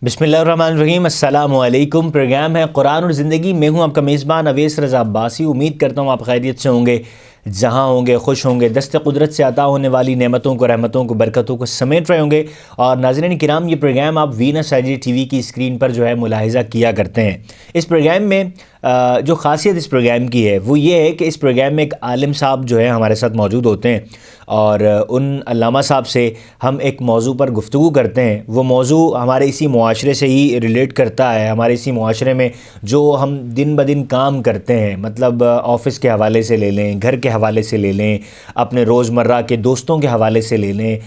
بسم اللہ الرحمن الرحیم۔ السلام علیکم۔ پروگرام ہے قرآن اور زندگی۔ میں ہوں آپ کا میزبان اویس رضا عباسی۔ امید کرتا ہوں آپ خیریت سے ہوں گے، جہاں ہوں گے خوش ہوں گے، دست قدرت سے عطا ہونے والی نعمتوں کو، رحمتوں کو، برکتوں کو سمیٹ رہے ہوں گے۔ اور ناظرین کرام، یہ پروگرام آپ وینس IGT ٹی وی کی اسکرین پر جو ہے ملاحظہ کیا کرتے ہیں۔ اس پروگرام میں جو خاصیت اس پروگرام کی ہے وہ یہ ہے کہ اس پروگرام میں ایک عالم صاحب جو ہے ہمارے ساتھ موجود ہوتے ہیں، اور ان علامہ صاحب سے ہم ایک موضوع پر گفتگو کرتے ہیں۔ وہ موضوع ہمارے اسی معاشرے سے ہی ریلیٹ کرتا ہے، ہمارے اسی معاشرے میں جو ہم دن بدن کام کرتے ہیں، مطلب آفس کے حوالے سے لے لیں، گھر کے حوالے سے لے لیں، اپنے روزمرہ کے دوستوں کے حوالے سے لے لیں،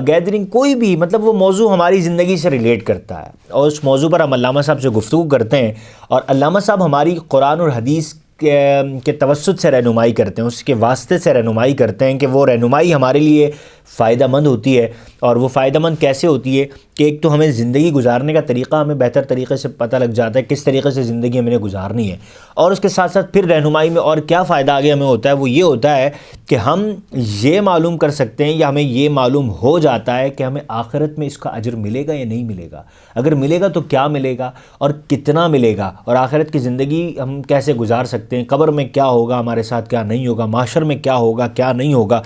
گیدرنگ کوئی بھی، مطلب وہ موضوع ہماری زندگی سے ریلیٹ کرتا ہے، اور اس موضوع پر ہم علامہ صاحب سے گفتگو کرتے ہیں۔ اور علامہ صاحب ہماری قرآن اور حدیث کے توسط سے رہنمائی کرتے ہیں، اس کے واسطے سے رہنمائی کرتے ہیں کہ وہ رہنمائی ہمارے لیے فائدہ مند ہوتی ہے۔ اور وہ فائدہ مند کیسے ہوتی ہے کہ ایک تو ہمیں زندگی گزارنے کا طریقہ ہمیں بہتر طریقے سے پتہ لگ جاتا ہے، کس طریقے سے زندگی ہمیں نے گزارنی ہے، اور اس کے ساتھ ساتھ پھر رہنمائی میں اور کیا فائدہ آگے ہمیں ہوتا ہے، وہ یہ ہوتا ہے کہ ہم یہ معلوم کر سکتے ہیں، یا ہمیں یہ معلوم ہو جاتا ہے کہ ہمیں آخرت میں اس کا اجر ملے گا یا نہیں ملے گا، اگر ملے گا تو کیا ملے گا اور کتنا ملے گا، اور آخرت کی زندگی ہم کیسے گزار سکتے ہیں، قبر میں کیا ہوگا ہمارے ساتھ، کیا نہیں ہوگا، محشر میں کیا ہوگا کیا نہیں ہوگا،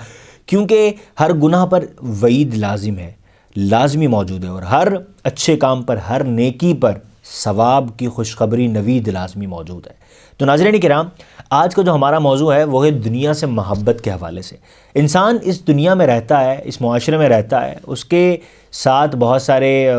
کیونکہ ہر گناہ پر وعید لازم ہے، لازمی موجود ہے، اور ہر اچھے کام پر، ہر نیکی پر ثواب کی خوشخبری نوید لازمی موجود ہے۔ تو ناظرین کرام، آج کا جو ہمارا موضوع ہے وہ ہے دنیا سے محبت کے حوالے سے۔ انسان اس دنیا میں رہتا ہے، اس معاشرے میں رہتا ہے، اس کے ساتھ بہت سارے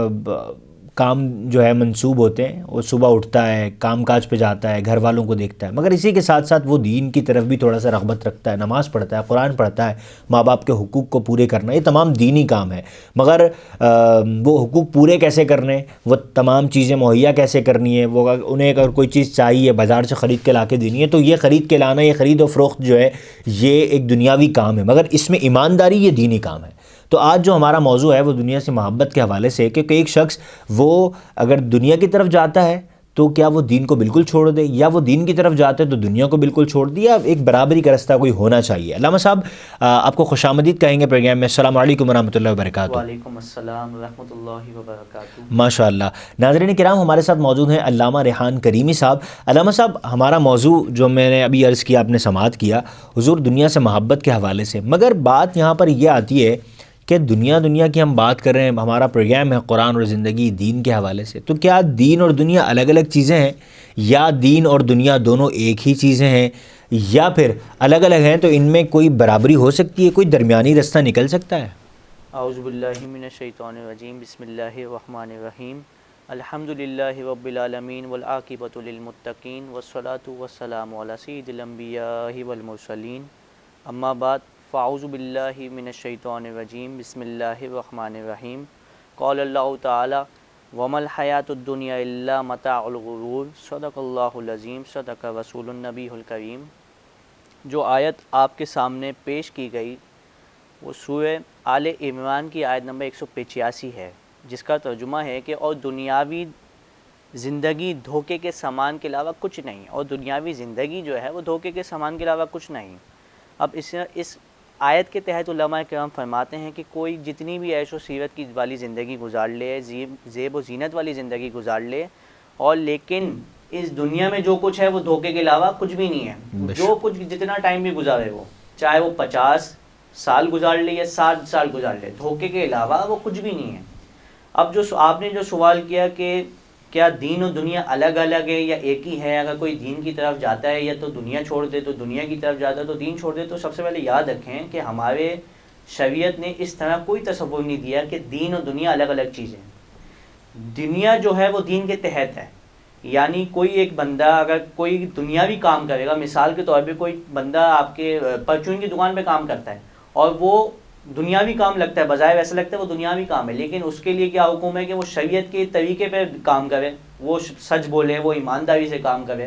کام جو ہے منسوب ہوتے ہیں۔ وہ صبح اٹھتا ہے، کام کاج پہ جاتا ہے، گھر والوں کو دیکھتا ہے، مگر اسی کے ساتھ ساتھ وہ دین کی طرف بھی تھوڑا سا رغبت رکھتا ہے، نماز پڑھتا ہے، قرآن پڑھتا ہے، ماں باپ کے حقوق کو پورے کرنا، یہ تمام دینی کام ہے۔ مگر وہ حقوق پورے کیسے کرنے، وہ تمام چیزیں مہیا کیسے کرنی ہے، وہ انہیں اگر کوئی چیز چاہیے بازار سے خرید کے لا کے دینی ہے، تو یہ خرید کے لانا، یہ خرید و فروخت جو ہے یہ ایک دنیاوی کام ہے، مگر اس میں ایمانداری یہ دینی کام ہے۔ تو آج جو ہمارا موضوع ہے وہ دنیا سے محبت کے حوالے سے، کہ ایک شخص وہ اگر دنیا کی طرف جاتا ہے تو کیا وہ دین کو بالکل چھوڑ دے، یا وہ دین کی طرف جاتا ہے تو دنیا کو بالکل چھوڑ دے، یا ایک برابری کا رستہ کوئی ہونا چاہیے۔ علامہ صاحب آپ کو خوش آمدید کہیں گے پروگرام میں۔ السلام علیکم ورحمۃ اللہ وبرکاتہ۔ وعلیکم السلام ورحمۃ اللہ وبرکاتہ۔ ماشاء اللہ۔ ناظرین کرام، ہمارے ساتھ موجود ہیں علامہ ریحان کریمی صاحب۔ علامہ صاحب، ہمارا موضوع جو میں نے ابھی عرض کیا، آپ نے سماعت کیا، حضور دنیا سے محبت کے حوالے سے، مگر بات یہاں پر یہ آتی ہے کہ دنیا کی ہم بات کر رہے ہیں، ہمارا پروگرام ہے قرآن اور زندگی دین کے حوالے سے، تو کیا دین اور دنیا الگ الگ چیزیں ہیں، یا دین اور دنیا دونوں ایک ہی چیزیں ہیں، یا پھر الگ الگ ہیں تو ان میں کوئی برابری ہو سکتی ہے، کوئی درمیانی رستہ نکل سکتا ہے؟ اعوذ باللہ من الشیطان الرجیم، بسم اللہ الرحمن الرحیم، الحمد للہ رب العالمین والعاقبۃ للمتقین والصلاۃ والسلام علی سید الانبیاء والمرسلین، اما بعد، فاعوذ باللہ من الشیطان الرجیم، بسم اللہ الرحمن الرحیم، قال اللہ تعالی وما الحیاۃ الدنیا الا متاع الغرور، صدق اللہ العظیم، صدق رسول النبی الکریم۔ جو آیت آپ کے سامنے پیش کی گئی وہ سورہ آل عمران کی آیت نمبر 185 ہے، جس کا ترجمہ ہے کہ اور دنیاوی زندگی دھوکے کے سامان کے علاوہ کچھ نہیں، اور دنیاوی زندگی جو ہے وہ دھوکے کے سامان کے علاوہ کچھ نہیں۔ اب اس آیت کے تحت علماء کرام فرماتے ہیں کہ کوئی جتنی بھی عیش و سیرت کی والی زندگی گزار لے، زیب و زینت والی زندگی گزار لے، اور لیکن اس دنیا میں جو کچھ ہے وہ دھوکے کے علاوہ کچھ بھی نہیں ہے۔ جو کچھ جتنا ٹائم بھی گزارے، وہ چاہے وہ 50 سال گزار لے یا 60 سال گزار لے، دھوکے کے علاوہ وہ کچھ بھی نہیں ہے۔ اب جو آپ نے جو سوال کیا کہ کیا دین و دنیا الگ الگ ہے یا ایک ہی ہے، اگر کوئی دین کی طرف جاتا ہے یا تو دنیا چھوڑ دے، تو دنیا کی طرف جاتا ہے تو دین چھوڑ دے، تو سب سے پہلے یاد رکھیں کہ ہمارے شریعت نے اس طرح کوئی تصور نہیں دیا کہ دین اور دنیا الگ الگ چیزیں ہیں۔ دنیا جو ہے وہ دین کے تحت ہے، یعنی کوئی ایک بندہ اگر کوئی دنیاوی کام کرے گا، مثال کے طور پہ کوئی بندہ آپ کے پرچون کی دکان پہ کام کرتا ہے اور وہ دنیاوی کام لگتا ہے، بظاہر ایسا لگتا ہے وہ دنیاوی کام ہے، لیکن اس کے لیے کیا حکم ہے کہ وہ شریعت کے طریقے پہ کام کرے، وہ سچ بولے، وہ ایمانداری سے کام کرے۔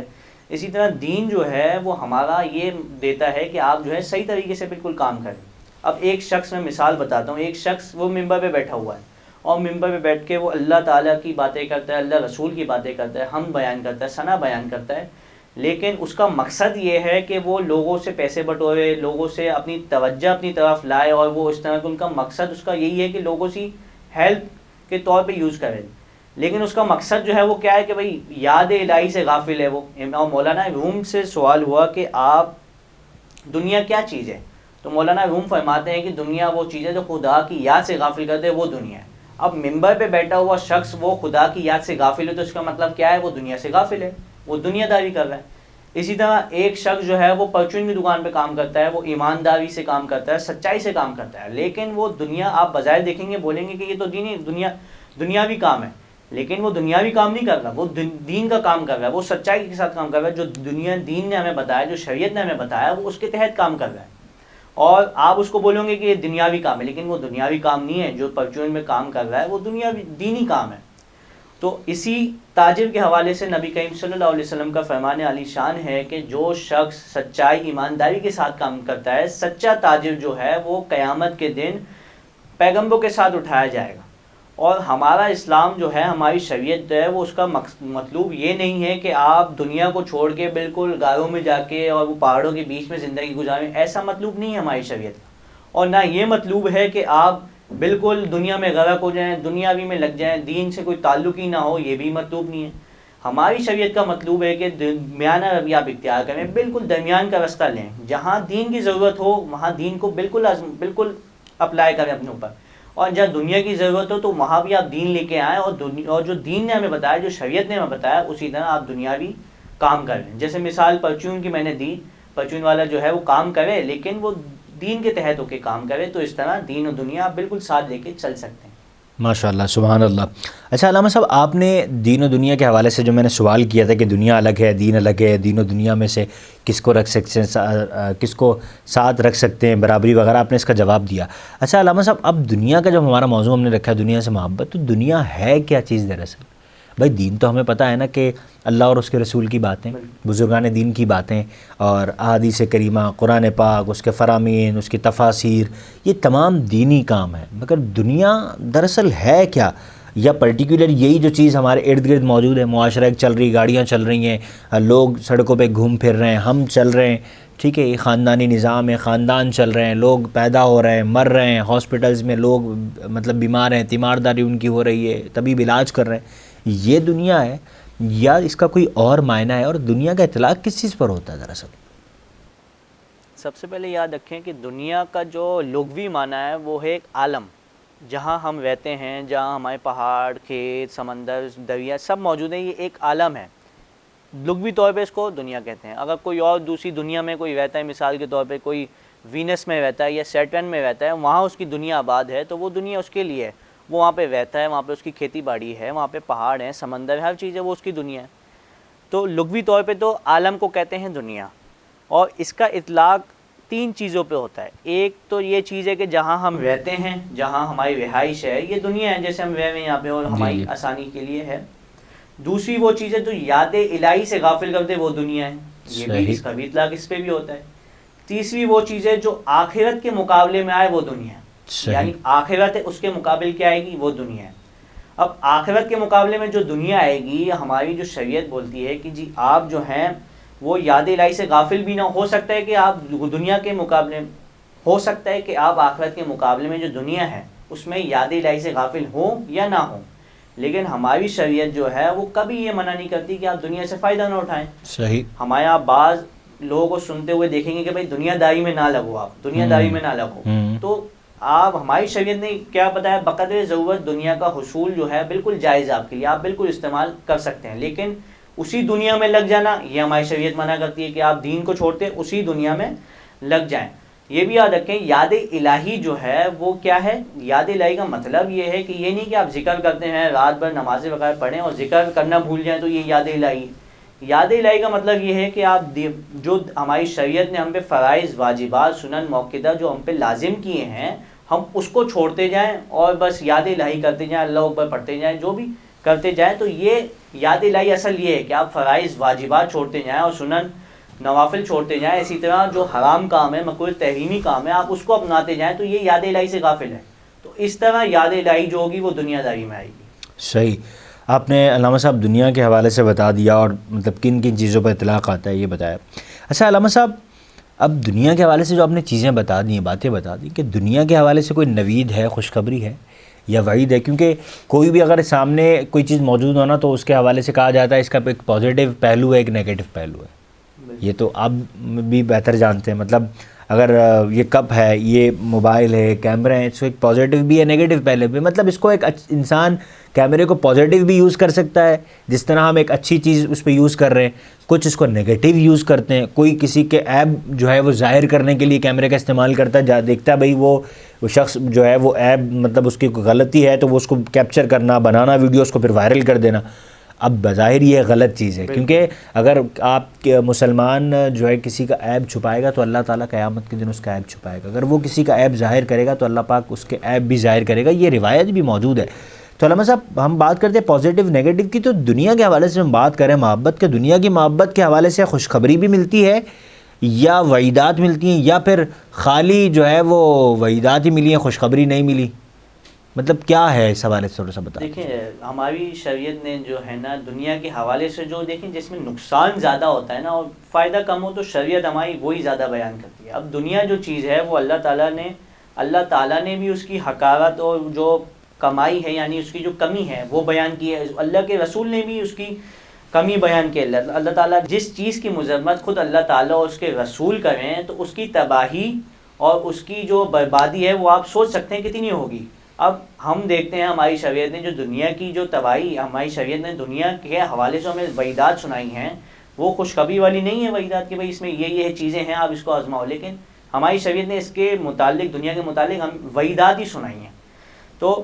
اسی طرح دین جو ہے وہ ہمارا یہ دیتا ہے کہ آپ جو ہے صحیح طریقے سے بالکل کام کریں۔ اب ایک شخص، میں مثال بتاتا ہوں، ایک شخص وہ ممبر پہ بیٹھا ہوا ہے اور ممبر پہ بیٹھ کے وہ اللہ تعالیٰ کی باتیں کرتا ہے، اللہ رسول کی باتیں کرتا ہے، حمد بیان کرتا ہے، ثنا بیان کرتا ہے، لیکن اس کا مقصد یہ ہے کہ وہ لوگوں سے پیسے بٹورے، لوگوں سے اپنی توجہ اپنی طرف لائے، اور وہ اس طرح ان کا مقصد اس کا یہی ہے کہ لوگوں سے ہیلپ کے طور پہ یوز کرے۔ لیکن اس کا مقصد جو ہے وہ کیا ہے کہ بھائی یاد الہی سے غافل ہے وہ. مولانا روم سے سوال ہوا کہ آپ دنیا کیا چیز ہے؟ تو مولانا روم فرماتے ہیں کہ دنیا وہ چیز ہے جو خدا کی یاد سے غافل کرتے وہ دنیا ہے. اب ممبر پہ بیٹھا ہوا شخص وہ خدا کی یاد سے غافل ہے تو اس کا مطلب کیا ہے؟ وہ دنیا سے غافل ہے, وہ دنیا داری کر رہا ہے. اسی طرح ایک شخص جو ہے وہ پرچون کی دکان پہ کام کرتا ہے, وہ ایمانداری سے کام کرتا ہے, سچائی سے کام کرتا ہے, لیکن وہ دنیا آپ بظاہر دیکھیں گے بولیں گے کہ یہ تو دنیاوی کام ہے, لیکن وہ دنیاوی کام نہیں کر رہا, وہ دین کا کام کر رہا ہے, وہ سچائی کے ساتھ کام کر رہا ہے. جو دین نے ہمیں بتایا, جو شریعت نے ہمیں بتایا, وہ اس کے تحت کام کر رہا ہے. اور آپ اس کو بولیں گے کہ یہ دنیاوی کام ہے, لیکن وہ دنیاوی کام نہیں ہے. جو پرچون میں کام کر رہا ہے وہ دینی کام ہے. تو اسی تاجر کے حوالے سے نبی کریم صلی اللہ علیہ وسلم کا فرمان عالی شان ہے کہ جو شخص سچائی ایمانداری کے ساتھ کام کرتا ہے, سچا تاجر جو ہے وہ قیامت کے دن پیغمبروں کے ساتھ اٹھایا جائے گا. اور ہمارا اسلام جو ہے, ہماری شریعت جو ہے, وہ اس کا مطلوب یہ نہیں ہے کہ آپ دنیا کو چھوڑ کے بالکل غاروں میں جا کے اور وہ پہاڑوں کے بیچ میں زندگی گزاریں. ایسا مطلوب نہیں ہے ہماری شریعت کا. اور نہ یہ مطلوب ہے کہ آپ بالکل دنیا میں غرق ہو جائیں, دنیاوی میں لگ جائیں, دین سے کوئی تعلق ہی نہ ہو, یہ بھی مطلوب نہیں ہے. ہماری شریعت کا مطلوب ہے کہ درمیانہ رویہ آپ اختیار کریں, بالکل درمیان کا راستہ لیں. جہاں دین کی ضرورت ہو وہاں دین کو بالکل اپلائی کریں اپنے اوپر, اور جہاں دنیا کی ضرورت ہو تو وہاں بھی آپ دین لے کے آئیں, اور جو دین نے ہمیں بتایا, جو شریعت نے ہمیں بتایا, اسی طرح آپ دنیاوی کام کر لیں. جیسے مثال پرچون کی میں نے دی, پرچون والا جو ہے وہ کام کرے لیکن وہ دین کے تحت ہو کے کام کرے, تو اس طرح دین و دنیا آپ بالکل ساتھ لے کے چل سکتے ہیں. ماشاء اللہ, سبحان اللہ. اچھا علامہ صاحب, آپ نے دین و دنیا کے حوالے سے جو میں نے سوال کیا تھا کہ دنیا الگ ہے دین الگ ہے, دین و دنیا میں سے کس کو رکھ سکتے ہیں, کس کو ساتھ رکھ سکتے ہیں, برابری وغیرہ, آپ نے اس کا جواب دیا. اچھا علامہ صاحب, اب دنیا کا جب ہمارا موضوع ہم نے رکھا ہے دنیا سے محبت, تو دنیا ہے کیا چیز دراصل؟ بھائی دین تو ہمیں پتہ ہے نا کہ اللہ اور اس کے رسول کی باتیں, بزرگان دین کی باتیں, اور احادیث کریمہ, قرآن پاک, اس کے فرامین, اس کی تفاسیر, یہ تمام دینی کام ہے. مگر دنیا دراصل ہے کیا؟ یا پرٹیکولر یہی جو چیز ہمارے ارد گرد موجود ہے, معاشرہ ایک چل رہی, گاڑیاں چل رہی ہیں, لوگ سڑکوں پہ گھوم پھر رہے ہیں, ہم چل رہے ہیں, ٹھیک ہے, یہ خاندانی نظام ہے, خاندان چل رہے ہیں, لوگ پیدا ہو رہے ہیں, مر رہے ہیں, ہاسپٹلز میں لوگ مطلب بیمار ہیں, تیمارداری ان کی ہو رہی ہے, طبیب علاج کر رہے ہیں, یہ دنیا ہے یا اس کا کوئی اور معنی ہے؟ اور دنیا کا اطلاق کس چیز پر ہوتا ہے دراصل؟ سب سے پہلے یاد رکھیں کہ دنیا کا جو لغوی معنی ہے وہ ہے ایک عالم, جہاں ہم رہتے ہیں, جہاں ہمارے پہاڑ, کھیت, سمندر, دریا سب موجود ہیں, یہ ایک عالم ہے. لغوی طور پہ اس کو دنیا کہتے ہیں. اگر کوئی اور دوسری دنیا میں کوئی رہتا ہے, مثال کے طور پہ کوئی وینس میں رہتا ہے یا سیٹرن میں رہتا ہے, وہاں اس کی دنیا آباد ہے, تو وہ دنیا اس کے لیے ہے. وہ وہاں پہ رہتا ہے, وہاں پہ اس کی کھیتی باڑی ہے, وہاں پہ پہاڑ ہیں, سمندر, ہر چیز ہے, وہ اس کی دنیا ہے. تو لغوی طور پہ تو عالم کو کہتے ہیں دنیا, اور اس کا اطلاق 3 چیزوں پہ ہوتا ہے. ایک تو یہ چیز ہے کہ جہاں ہم رہتے ہیں, جہاں ہماری رہائش ہے, یہ دنیا ہے جیسے ہم رہ رہے ہیں یہاں پہ, اور ہماری آسانی کے لیے ہے. دوسری وہ چیز ہے جو یاد الہی سے غافل کرتے وہ دنیا ہے, یہ بھی اس کا بھی اطلاق اس پہ بھی ہوتا ہے. تیسری وہ چیز ہے جو آخرت کے مقابلے میں آئے وہ دنیا ہے, یعنی آخرت ہے اس کے مقابل کیا آئے گی, وہ دنیا ہے. اب آخرت کے مقابلے میں جو دنیا آئے گی, ہماری جو شریعت بولتی ہے کہ جی آپ جو ہیں وہ یاد الہی سے غافل بھی نہ ہو سکتا ہے کہ آپ دنیا کے مقابلے, ہو سکتا ہے کہ آپ آخرت کے مقابلے میں جو دنیا ہے اس میں یاد الہی سے غافل ہوں یا نہ ہوں, لیکن ہماری شریعت جو ہے وہ کبھی یہ منع نہیں کرتی کہ آپ دنیا سے فائدہ نہ اٹھائیں. صحیح. ہمارے یہاں بعض لوگوں کو سنتے ہوئے دیکھیں گے کہ بھائی دنیا داری میں نہ لگو, آپ دنیا داری میں نہ لگو. تو آپ, ہماری شریعت نے کیا بتایا, بقدر ضرورت دنیا کا حصول جو ہے بالکل جائز آپ کے لیے, آپ بالکل استعمال کر سکتے ہیں, لیکن اسی دنیا میں لگ جانا یہ ہماری شریعت منع کرتی ہے کہ آپ دین کو چھوڑتے اسی دنیا میں لگ جائیں. یہ بھی یاد رکھیں یاد الہی جو ہے وہ کیا ہے, یاد الہی کا مطلب یہ ہے کہ یہ نہیں کہ آپ ذکر کرتے ہیں, رات بھر نمازیں وغیرہ پڑھیں اور ذکر کرنا بھول جائیں تو یہ یاد الہی. یاد الہی کا مطلب یہ ہے کہ آپ جو ہماری شریعت نے ہم پہ فرائض, واجبات, سنن, موقدہ جو ہم پہ لازم کیے ہیں, ہم اس کو چھوڑتے جائیں اور بس یاد الہی کرتے جائیں, اللہ اکبر پڑھتے جائیں, جو بھی کرتے جائیں. تو یہ یاد الہی اصل یہ ہے کہ آپ فرائض, واجبات چھوڑتے جائیں اور سنن, نوافل چھوڑتے جائیں. اسی طرح جو حرام کام ہے, مکروہ تحریمی کام ہے, آپ اس کو اپناتے جائیں, تو یہ یاد الہی سے غافل ہے. تو اس طرح یاد الہی جو ہوگی وہ دنیا داری میں آئے گی. صحیح. آپ نے علامہ صاحب دنیا کے حوالے سے بتا دیا, اور مطلب کن کن چیزوں پر اطلاق آتا ہے یہ بتایا. اچھا علامہ صاحب, اب دنیا کے حوالے سے جو آپ نے چیزیں بتا دی, باتیں بتا دی, کہ دنیا کے حوالے سے کوئی نوید ہے, خوشخبری ہے, یا وعید ہے؟ کیونکہ کوئی بھی اگر سامنے کوئی چیز موجود ہونا تو اس کے حوالے سے کہا جاتا ہے اس کا ایک پازیٹیو پہلو ہے، ایک نیگیٹو پہلو ہے. یہ تو آپ بھی بہتر جانتے ہیں. مطلب اگر یہ کپ ہے، یہ موبائل ہے، کیمرے ہیں، اس کو ایک پازیٹیو بھی ہے، نیگیٹو پہلے بھی. مطلب اس کو ایک انسان کیمرے کو پازیٹیو بھی یوز کر سکتا ہے، جس طرح ہم ایک اچھی چیز اس پہ یوز کر رہے ہیں. کچھ اس کو نیگیٹو یوز کرتے ہیں. کوئی کسی کے عیب جو ہے وہ ظاہر کرنے کے لیے کیمرے کا استعمال کرتا ہے، دیکھتا ہے بھائی وہ شخص جو ہے وہ عیب، مطلب اس کی کوئی غلطی ہے تو وہ اس کو کیپچر کرنا، بنانا ویڈیو، اس کو پھر وائرل کر دینا. اب بظاہر یہ غلط چیز ہے، کیونکہ اگر آپ کے مسلمان جو ہے کسی کا عیب چھپائے گا تو اللہ تعالیٰ قیامت کے دن اس کا عیب چھپائے گا. اگر وہ کسی کا عیب ظاہر کرے گا تو اللہ پاک اس کے عیب بھی ظاہر کرے گا. یہ روایت بھی موجود ہے. تو علامہ صاحب ہم بات کرتے ہیں پازیٹیو نیگیٹو کی، تو دنیا کے حوالے سے ہم بات کریں محبت کے، دنیا کی محبت کے حوالے سے خوشخبری بھی ملتی ہے یا وعیدات ملتی ہیں، یا پھر خالی جو ہے وہ وعیدات ہی ملی ہیں، خوشخبری نہیں ملی؟ مطلب کیا ہے اس حوالے سے تھوڑا سا بتا. دیکھیں ہماری شریعت نے جو ہے نا دنیا کے حوالے سے جو دیکھیں جس میں نقصان زیادہ ہوتا ہے نا اور فائدہ کم ہو تو شریعت ہماری وہی زیادہ بیان کرتی ہے. اب دنیا جو چیز ہے وہ اللہ تعالیٰ نے بھی اس کی حقارت اور جو کمائی ہے یعنی اس کی جو کمی ہے وہ بیان کی ہے. اللہ کے رسول نے بھی اس کی کمی بیان کی. اللہ تعالیٰ جس چیز کی مذمت خود اللہ تعالیٰ اور اس کے رسول کریں تو اس کی تباہی اور اس کی جو بربادی ہے وہ آپ سوچ سکتے ہیں کتنی ہوگی. اب ہم دیکھتے ہیں ہماری شریعت نے جو دنیا کی جو تباہی، ہماری شریعت نے دنیا کے حوالے سے ہمیں وعیدات سنائی ہیں، وہ خوشخبری والی نہیں ہے وعیدات کہ بھائی اس میں یہ چیزیں ہیں آپ اس کو آزماؤ، لیکن ہماری شریعت نے اس کے متعلق دنیا کے متعلق ہم وعیدات ہی سنائی ہیں. تو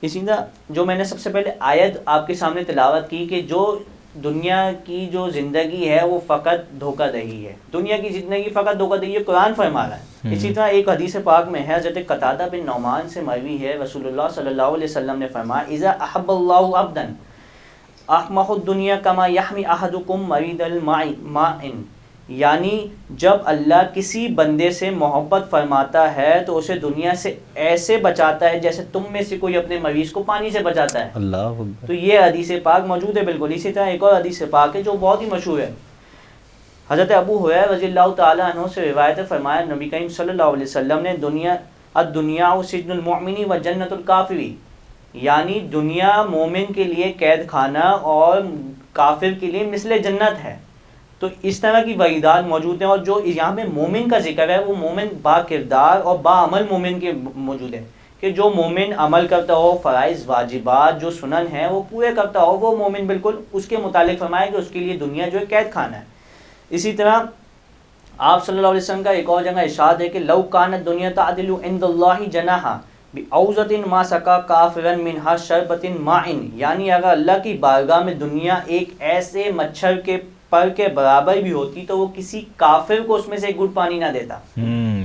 اسی طرح جو میں نے سب سے پہلے آیت آپ کے سامنے تلاوت کی کہ جو دنیا کی جو زندگی ہے وہ فقط دھوکہ دہی ہے، دنیا کی زندگی فقط دھوکہ دہی ہے، قرآن فرما رہا ہے. اسی طرح ایک حدیث پاک میں ہے، حضرت قتادہ بن نعمان سے مروی ہے، رسول اللہ صلی اللہ علیہ وسلم نے فرمایا اذا احب اللہ عبدا احمہ الدنیا کما یحمی احدکم مرید الماء، یعنی جب اللہ کسی بندے سے محبت فرماتا ہے تو اسے دنیا سے ایسے بچاتا ہے جیسے تم میں سے کوئی اپنے مریض کو پانی سے بچاتا ہے. اللہ تو یہ حدیث پاک موجود ہے بالکل. اسی طرح ایک اور حدیث پاک ہے جو بہت ہی مشہور ہے، حضرت ابو ہریرہ رضی اللہ تعالیٰ عنہ سے روایت فرمایا نبی کریم صلی اللہ علیہ وسلم نے الدنیا سجن المؤمن و جنت الکافری، یعنی دنیا مومن کے لیے قید خانہ اور کافر کے لیے مثل جنت ہے. تو اس طرح کی وعیدات موجود ہیں. اور جو یہاں پہ مومن کا ذکر ہے وہ مومن با کردار اور با عمل مومن کے موجود ہے کہ جو مومن عمل کرتا ہو، فرائض واجبات جو سنن ہیں وہ پورے کرتا ہو، وہ مومن بالکل اس کے متعلق فرمایا کہ اس کے لیے دنیا جو ہے قید خانہ ہے. اسی طرح آپ صلی اللہ علیہ وسلم کا ایک اور جگہ ارشاد ہے کہ لو کانت دنیا تعدل عند اللہ جناحا بعوضۃ ما سقا کافرا منها شربۃ ماء، یعنی اگر اللہ کی بارگاہ میں دنیا ایک ایسے مچھر کے پر کے برابر بھی ہوتی تو وہ کسی کافر کو اس میں سے ایک گھٹ پانی نہ دیتا.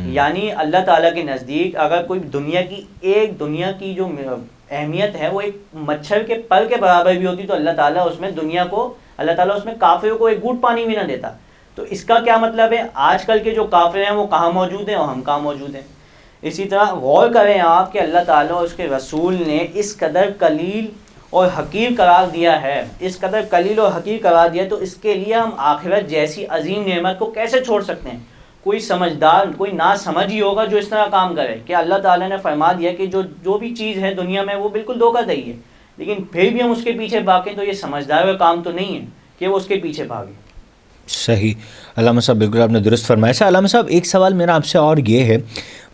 یعنی اللہ تعالیٰ کے نزدیک اگر کوئی دنیا کی جو اہمیت ہے وہ ایک مچھر کے پر کے برابر بھی ہوتی تو اللہ تعالیٰ اس میں کافروں کو ایک گھٹ پانی بھی نہ دیتا. تو اس کا کیا مطلب ہے؟ آج کل کے جو کافر ہیں وہ کہاں موجود ہیں اور ہم کہاں موجود ہیں. اسی طرح غور کریں آپ کہ اللہ تعالیٰ اور اس کے رسول نے اس قدر قلیل اور حقیر قرار دیا ہے، اس قدر قلیل اور حقیر قرار دیا، تو اس کے لیے ہم آخرت جیسی عظیم نعمت کو کیسے چھوڑ سکتے ہیں؟ کوئی سمجھدار، کوئی نا سمجھ ہی ہوگا جو اس طرح کام کرے کہ اللہ تعالیٰ نے فرما دیا کہ جو بھی چیز ہے دنیا میں وہ بالکل دھوکہ دہی ہے، لیکن پھر بھی ہم اس کے پیچھے بھاگیں تو یہ سمجھدار کا کام تو نہیں ہے کہ وہ اس کے پیچھے بھاگے. صحیح علامہ صاحب، بالکل آپ نے درست فرمایا. علامہ صاحب ایک سوال میرا آپ سے اور یہ ہے،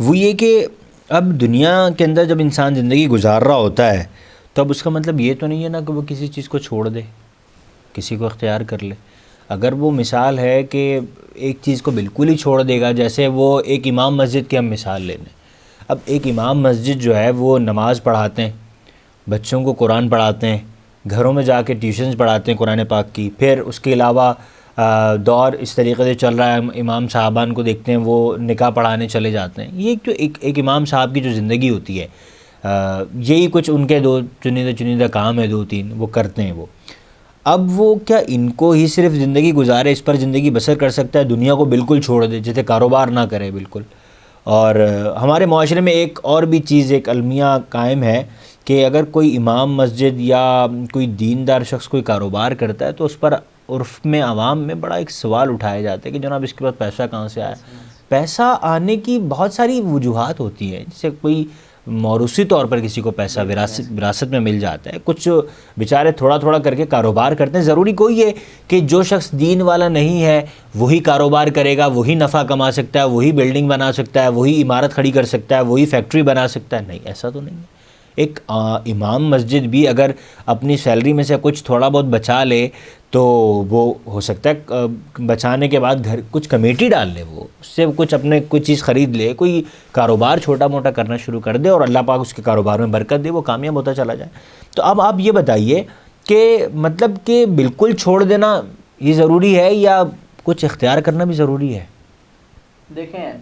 وہ یہ کہ اب دنیا کے اندر جب انسان زندگی گزار رہا ہوتا ہے تو اب اس کا مطلب یہ تو نہیں ہے نا کہ وہ کسی چیز کو چھوڑ دے، کسی کو اختیار کر لے. اگر وہ مثال ہے کہ ایک چیز کو بالکل ہی چھوڑ دے گا، جیسے وہ ایک امام مسجد کی ہم مثال لے لیں. اب ایک امام مسجد جو ہے وہ نماز پڑھاتے ہیں، بچوں کو قرآن پڑھاتے ہیں، گھروں میں جا کے ٹیوشنز پڑھاتے ہیں قرآن پاک کی، پھر اس کے علاوہ دور اس طریقے سے چل رہا ہے، امام صاحبان کو دیکھتے ہیں وہ نکاح پڑھانے چلے جاتے ہیں. یہ جو ایک امام صاحب کی جو زندگی ہوتی ہے، یہی کچھ ان کے دو چنیدہ کام ہے، 2-3 وہ کرتے ہیں. اب وہ کیا ان کو ہی صرف زندگی گزارے، اس پر زندگی بسر کر سکتا ہے، دنیا کو بالکل چھوڑ دے، جیسے کاروبار نہ کرے بالکل؟ اور ہمارے معاشرے میں ایک اور بھی چیز، ایک المیہ قائم ہے کہ اگر کوئی امام مسجد یا کوئی دیندار شخص کوئی کاروبار کرتا ہے تو اس پر عرف میں، عوام میں بڑا ایک سوال اٹھایا جاتا ہے کہ جناب اس کے پاس پیسہ کہاں سے آیا؟ پیسہ آنے کی بہت ساری وجوہات ہوتی ہیں، جیسے کوئی موروثی طور پر کسی کو پیسہ وراثت میں مل جاتا ہے. کچھ بیچارے تھوڑا تھوڑا کر کے کاروبار کرتے ہیں. ضروری کوئی ہے کہ جو شخص دین والا نہیں ہے وہی کاروبار کرے گا, وہی نفع کما سکتا ہے, وہی بلڈنگ بنا سکتا ہے, وہی عمارت کھڑی کر سکتا ہے, وہی فیکٹری بنا سکتا ہے؟ نہیں, ایسا تو نہیں ہے. ایک امام مسجد بھی اگر اپنی سیلری میں سے کچھ تھوڑا بہت بچا لے تو وہ ہو سکتا ہے بچانے کے بعد گھر کچھ کمیٹی ڈال لے, وہ اس سے کچھ اپنے کوئی چیز خرید لے, کوئی کاروبار چھوٹا موٹا کرنا شروع کر دے اور اللہ پاک اس کے کاروبار میں برکت دے, وہ کامیاب ہوتا چلا جائے. تو اب آپ یہ بتائیے کہ مطلب کہ بالکل چھوڑ دینا یہ ضروری ہے یا کچھ اختیار کرنا بھی ضروری ہے؟ دیکھیں,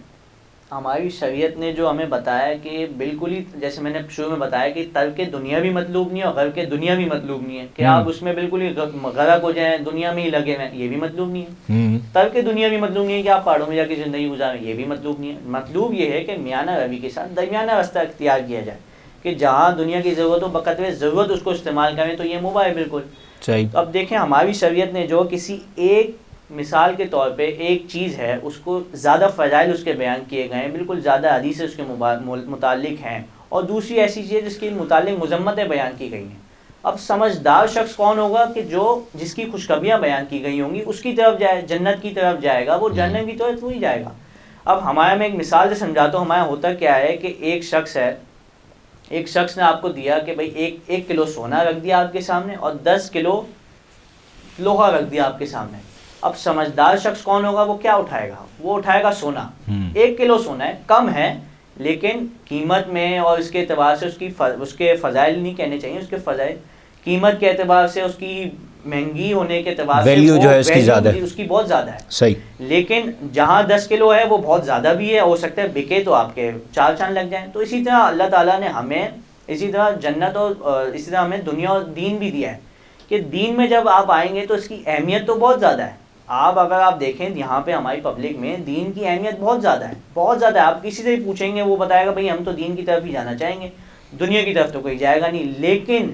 ہماری شریعت نے جو ہمیں بتایا کہ بالکل ہی جیسے میں نے شروع میں بتایا کہ ترک دنیا بھی مطلوب نہیں ہے اور غرق دنیا بھی مطلوب نہیں ہے کہ آپ اس میں بالکل ہی غرق ہو جائیں, دنیا میں ہی لگے ہوئے, یہ بھی مطلوب نہیں ہے. ترک دنیا بھی مطلوب نہیں ہے کہ آپ پہاڑوں میں جا کے زندگی گزاریں, یہ بھی مطلوب نہیں ہے. مطلوب یہ ہے کہ میانہ روی کے ساتھ درمیانہ راستہ اختیار کیا جائے کہ جہاں دنیا کی ضرورت ہو بقدر ضرورت اس کو استعمال کریں تو یہ مباح ہے بالکل. اب دیکھیں, ہماری شریعت نے جو کسی ایک مثال کے طور پہ ایک چیز ہے اس کو زیادہ فضائل اس کے بیان کیے گئے ہیں, بالکل زیادہ حدیث اس کے متعلق ہیں, اور دوسری ایسی چیز جس کے متعلق مذمتیں بیان کی گئی ہیں. اب سمجھدار شخص کون ہوگا کہ جس کی خوشخبریاں بیان کی گئی ہوں گی اس کی طرف جائے, جنت کی طرف جائے گا, وہ جنت کی طرف وہی جائے گا. اب ہمارے میں ایک مثال سے سمجھاتا ہوں. ہمارا ہوتا کیا ہے کہ ایک شخص ہے, ایک شخص نے آپ کو دیا کہ بھائی 1 کلو سونا رکھ دیا آپ کے سامنے اور 10 کلو لوہا رکھ دیا آپ کے سامنے. اب سمجھدار شخص کون ہوگا, وہ کیا اٹھائے گا؟ وہ اٹھائے گا سونا. 1 کلو سونا ہے, کم ہے, لیکن قیمت میں اور اس کے اعتبار سے اس کے فضائل نہیں کہنے چاہیے, اس کے فضائل قیمت کے اعتبار سے, اس کی مہنگی ہونے کے اعتبار سے ویلیو جو ہے اس کی زیادہ ہے, اس کی بہت زیادہ ہے. صحیح. لیکن جہاں 10 کلو ہے وہ بہت زیادہ بھی ہے, ہو سکتا ہے بکے تو آپ کے 4 چاند لگ جائیں. تو اسی طرح اللہ تعالیٰ نے ہمیں اسی طرح جنت اور اسی طرح ہمیں دنیا اور دین بھی دیا ہے کہ دین میں جب آپ آئیں گے تو اس کی اہمیت تو بہت زیادہ ہے. اگر آپ دیکھیں یہاں پہ ہماری پبلک میں دین کی اہمیت بہت زیادہ ہے, بہت زیادہ ہے. آپ کسی سے بھی پوچھیں گے وہ بتائے گا بھائی ہم تو دین کی طرف ہی جانا چاہیں گے, دنیا کی طرف تو کوئی جائے گا نہیں. لیکن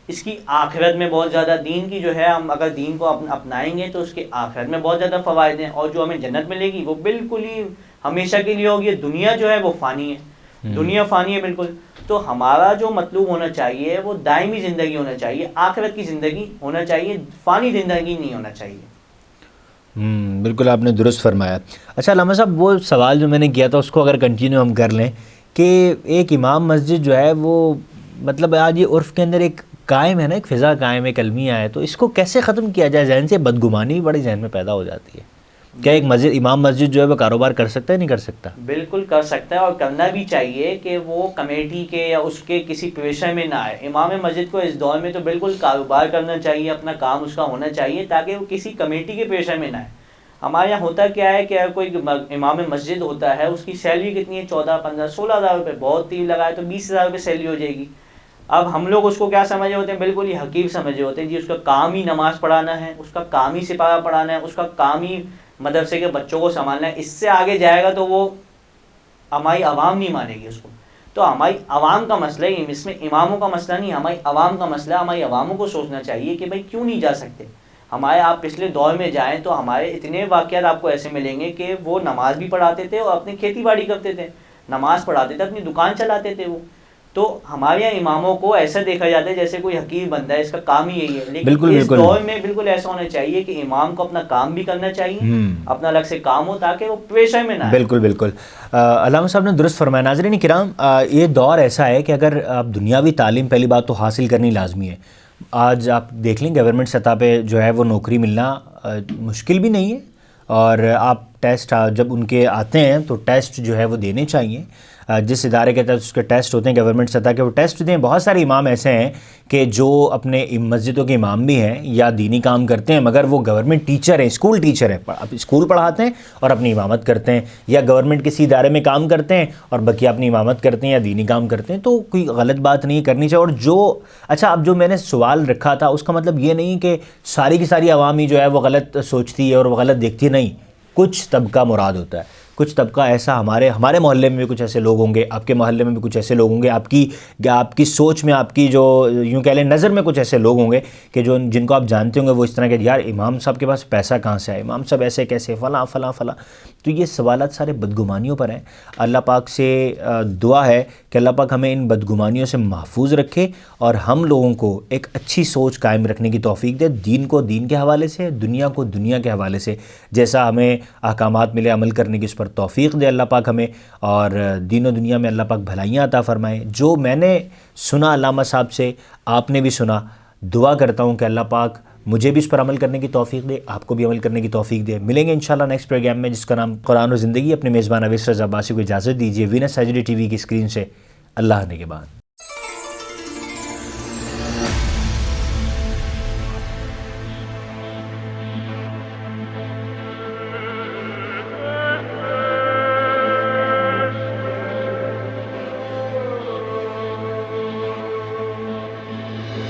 اس کی آخرت میں بہت زیادہ دین کی جو ہے, ہم اگر دین کو اپنائیں گے تو اس کے آخرت میں بہت زیادہ فوائد ہیں, اور جو ہمیں جنت ملے گی وہ بالکل ہی ہمیشہ کے لیے ہوگی. دنیا جو ہے وہ فانی ہے, دنیا فانی ہے بالکل. تو ہمارا جو مطلوب ہونا چاہیے وہ دائمی زندگی ہونا چاہیے, آخرت کی زندگی ہونا چاہیے, فانی زندگی نہیں ہونا چاہیے. بالکل آپ نے درست فرمایا. اچھا علامہ صاحب, وہ سوال جو میں نے کیا تھا اس کو اگر کنٹینیو ہم کر لیں کہ ایک امام مسجد جو ہے وہ مطلب آج یہ عرف کے اندر ایک قائم ہے نا, ایک فضا قائم ہے, ایک المیہ ہے, تو اس کو کیسے ختم کیا جائے؟ ذہن سے بدگمانی بڑے ذہن میں پیدا ہو جاتی ہے. کیا ایک امام مسجد جو ہے وہ کاروبار کر سکتا ہے, نہیں کر سکتا؟ بالکل کر سکتا ہے, اور کرنا بھی چاہیے کہ وہ کمیٹی کے یا اس کے کسی پیشے میں نہ آئے. امام مسجد کو اس دور میں تو بالکل کاروبار کرنا چاہیے, اپنا کام اس کا ہونا چاہیے تاکہ وہ کسی کمیٹی کے پیشے میں نہ آئے. ہمارے یہاں ہوتا کیا ہے کہ اگر کوئی امام مسجد ہوتا ہے, اس کی سیلری کتنی ہے؟ 14, 15, 16,000 روپے, بہت تیل لگائے تو 20,000 روپے سیلری ہو جائے گی. اب ہم لوگ اس کو کیا سمجھے ہوتے ہیں؟ بالکل ہی حقیر سمجھے ہوتے ہیں. جی اس کا کام ہی نماز پڑھانا ہے, اس کا کام ہی سپارہ پڑھانا ہے, اس کا کام ہی مدرسے کے بچوں کو سنبھالنا ہے. اس سے آگے جائے گا تو وہ ہماری عوام نہیں مانے گی اس کو. تو ہماری عوام کا مسئلہ ہے, اس میں اماموں کا مسئلہ نہیں, ہماری عوام کا مسئلہ ہے. ہماری عواموں کو سوچنا چاہیے کہ بھائی کیوں نہیں جا سکتے. ہمارے آپ پچھلے دور میں جائیں تو ہمارے اتنے واقعات آپ کو ایسے ملیں گے کہ وہ نماز بھی پڑھاتے تھے اور اپنی کھیتی باڑی کرتے تھے, نماز پڑھاتے تھے, اپنی دکان چلاتے تھے وہ. تو ہمارے یہاں اماموں کو ایسا دیکھا جاتا ہے جیسے کوئی حقیر بندہ ہے, اس کا کام ہی یہی ہے. لیکن اس دور میں بالکل ایسا ہونا چاہیے کہ امام کو اپنا کام بھی کرنا چاہیے, اپنا الگ سے کام ہو تاکہ وہ پیشے میں نہ آئے. بالکل علامہ صاحب نے درست فرمایا. ناظرین کرام, یہ دور ایسا ہے کہ اگر آپ دنیاوی تعلیم پہلی بات تو حاصل کرنی لازمی ہے. آج آپ دیکھ لیں گورنمنٹ سطح پہ جو ہے وہ نوکری ملنا مشکل بھی نہیں ہے, اور آپ ٹیسٹ جب ان کے آتے ہیں تو ٹیسٹ جو ہے وہ دینے چاہیے. جس ادارے کے تحت اس کے ٹیسٹ ہوتے ہیں گورنمنٹ سطح کے, وہ ٹیسٹ دیں. بہت سارے امام ایسے ہیں کہ جو اپنے مسجدوں کے امام بھی ہیں یا دینی کام کرتے ہیں, مگر وہ گورنمنٹ ٹیچر ہیں, اسکول ٹیچر ہیں, اسکول پڑھاتے ہیں اور اپنی امامت کرتے ہیں, یا گورنمنٹ کسی ادارے میں کام کرتے ہیں اور بقیہ اپنی امامت کرتے ہیں یا دینی کام کرتے ہیں. تو کوئی غلط بات نہیں کرنی چاہیے. اور جو اچھا اب جو میں نے سوال رکھا تھا اس کا مطلب یہ نہیں کہ ساری کی ساری عوامی جو ہے وہ غلط سوچتی ہے اور وہ غلط دیکھتی ہے, نہیں. کچھ طبقہ مراد ہوتا ہے, کچھ طبقہ ایسا ہمارے محلے میں بھی کچھ ایسے لوگ ہوں گے، آپ کے محلے میں بھی کچھ ایسے لوگ ہوں گے، آپ کی سوچ میں، آپ کی جو یوں کہہ لیں نظر میں کچھ ایسے لوگ ہوں گے کہ جن کو آپ جانتے ہوں گے، وہ اس طرح کہ یار امام صاحب کے پاس پیسہ کہاں سے آیا، امام صاحب ایسے کیسے، فلاں فلاں فلاں. تو یہ سوالات سارے بدگمانیوں پر ہیں. اللہ پاک سے دعا ہے کہ اللہ پاک ہمیں ان بدگمانیوں سے محفوظ رکھے اور ہم لوگوں کو ایک اچھی سوچ قائم رکھنے کی توفیق دے، دین کو دین کے حوالے سے، دنیا کو دنیا کے حوالے سے. جیسا ہمیں احکامات ملے عمل کرنے کی، اس پر توفیق دے اللہ پاک ہمیں، اور دین و دنیا میں اللہ پاک بھلائیاں عطا فرمائے. جو میں نے سنا علامہ صاحب سے، آپ نے بھی سنا، دعا کرتا ہوں کہ اللہ پاک مجھے بھی اس پر عمل کرنے کی توفیق دے، آپ کو بھی عمل کرنے کی توفیق دے. ملیں گے انشاءاللہ نیکسٹ پروگرام میں جس کا نام قرآن و زندگی. اپنے میزبان اویس رضا عباسی کو اجازت دیجیے. وینس ایچ ڈی ٹی وی کی اسکرین سے اللہ نے کے بعد.